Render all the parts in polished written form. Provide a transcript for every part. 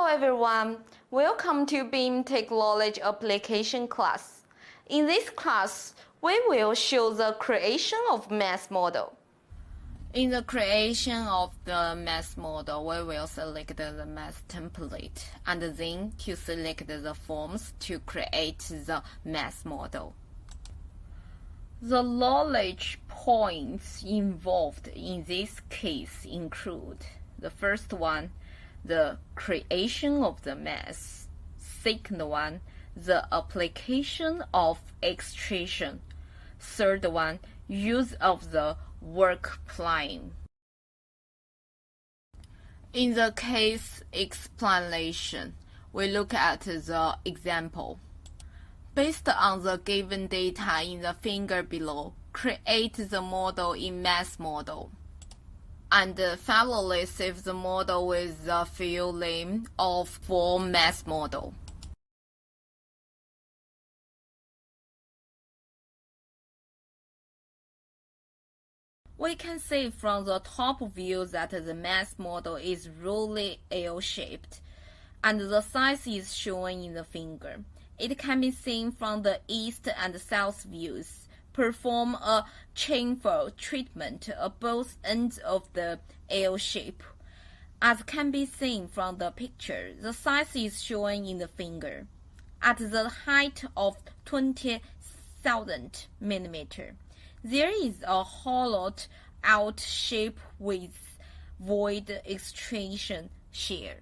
everyone, welcome to BIM Technology Application class. In this class, we will show the creation of mass model. In the creation of the mass model, we will select the mass template and then to select the forms to create the mass model. The knowledge points involved in this case include the first one, the creation of the mass. Second one, the application of extraction. Third one, use of the work plane. In the case explanation, we look at the example. Based on the given data in the figure below, create the model in mass model. And finally, save the model with the field name of for mass model. We can see from the top view that the mass model is roughly L-shaped, and the size is shown in the figure. It can be seen from the east and south views. Perform a chamfer treatment at both ends of the L shape. As can be seen from the picture, the size is shown in the figure. At the height of 20,000 mm, there is a hollowed out shape with void extraction shear.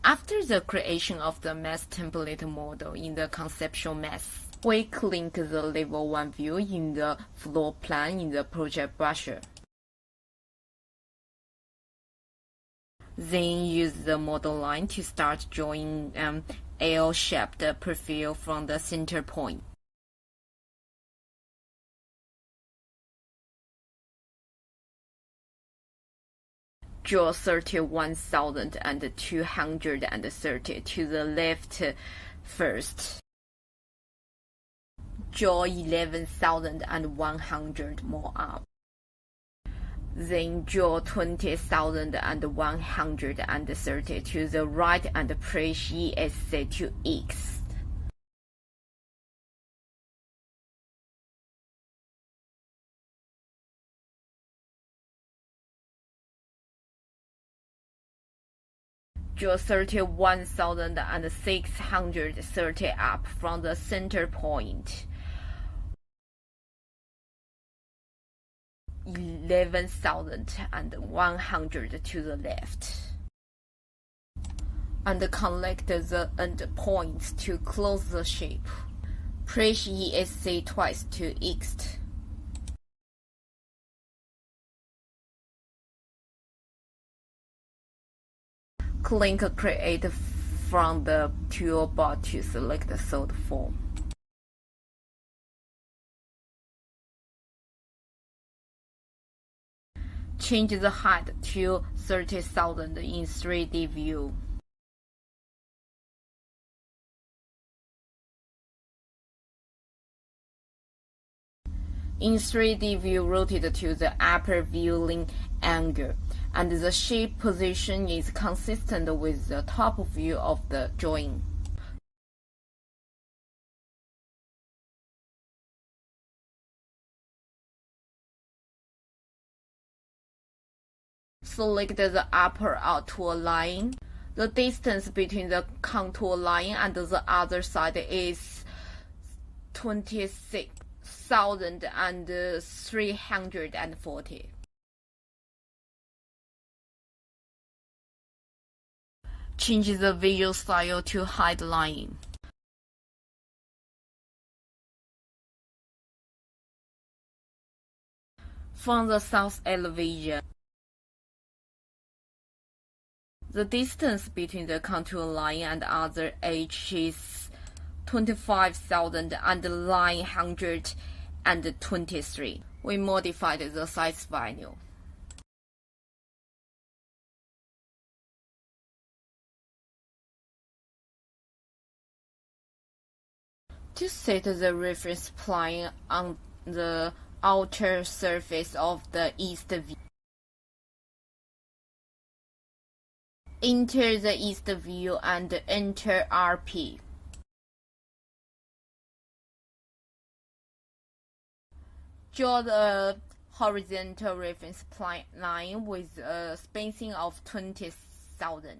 After the creation of the mass template model in the conceptual mass, we click the level 1 view in the floor plan in the project brochure. Then use the model line to start drawing an L-shaped profile from the center point. Draw 31,230 to the left first. Draw 11,100 more up. Then draw 20,130 to the right and press ESC to X. Draw 31,630 up from the center point. 11,100 to the left. And connect the end points to close the shape. Press ESC twice to X. Click Create from the toolbar to select the solid form. Change the height to 30,000 in 3D view. In 3D view, rotate to the upper viewing angle, and the shape position is consistent with the top view of the drawing. Select the upper contour line. The distance between the contour line and the other side is 26,340. Change the visual style to hide line. From the south elevation, the distance between the contour line and other edge is 25,923. We modified the size value. To set the reference plane on the outer surface of the east view, Enter the east view and enter RP. Draw the horizontal reference line with a spacing of 20,000.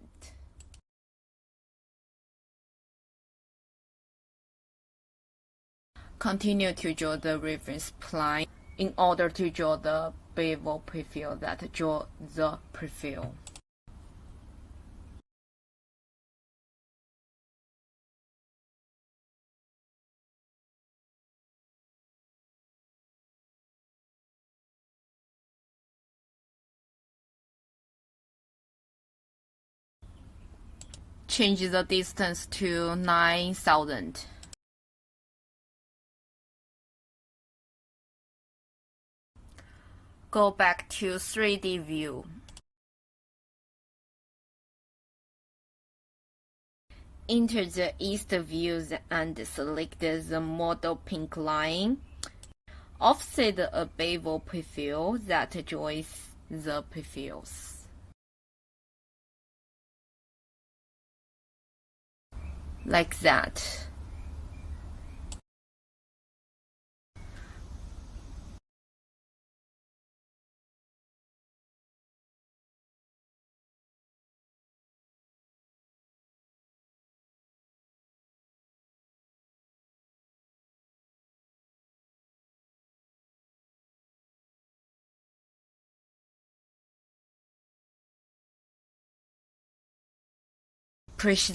Continue to draw the reference line in order to draw the bevel prefill that draw the prefill. Change the distance to 9,000. Go back to 3D view. Enter the east view and select the model pink line. Offset a bevel prefill that joins the prefills. Like that. Press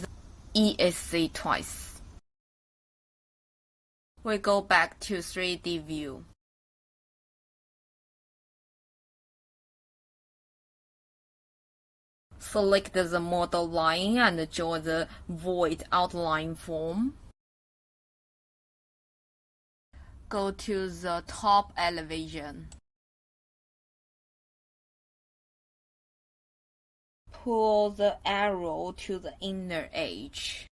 ESC twice. We go back to 3D view. Select the model line and draw the void outline form. Go to the top elevation. Pull the arrow to the inner edge.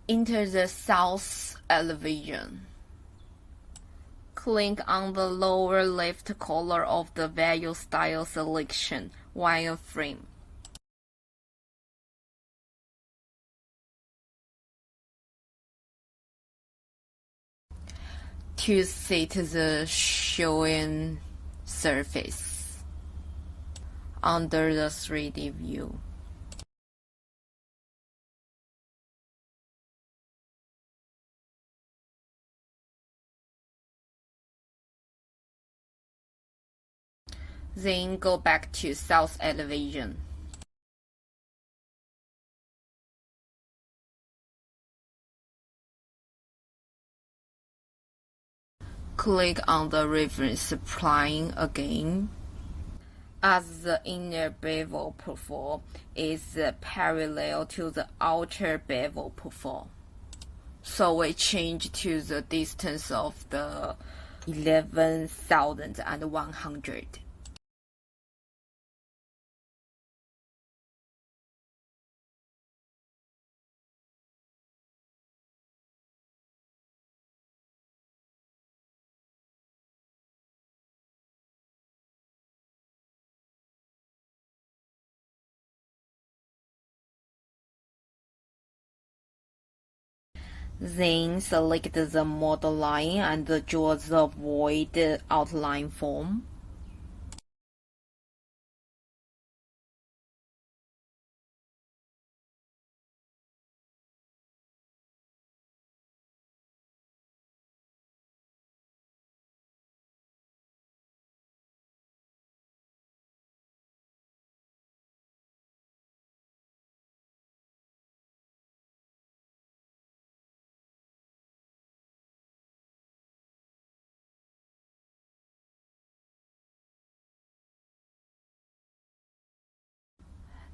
Enter the south elevation. Click on the lower left corner of the value style selection wireframe. To set the showing surface under the 3D view. Then go back to south elevation. Click on the reference plane again, as the inner bevel profile is parallel to the outer bevel profile. So we change to the distance of the 11,100. Then select the model line and draw the void outline form.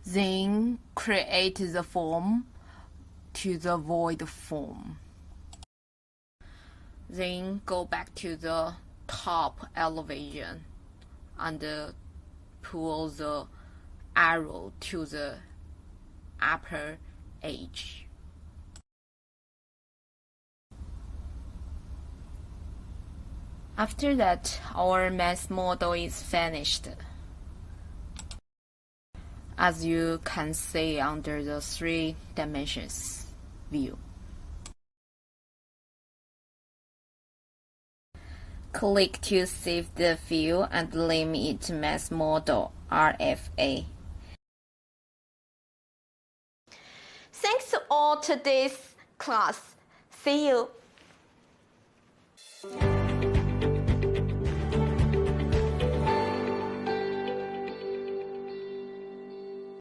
Then create the form to the void form. Then go back to the top elevation and pull the arrow to the upper edge. After that, our mass model is finished. As you can see under the 3 dimensions view. Click to save the view and name it Mass Model RFA. Thanks to all today's class. See you.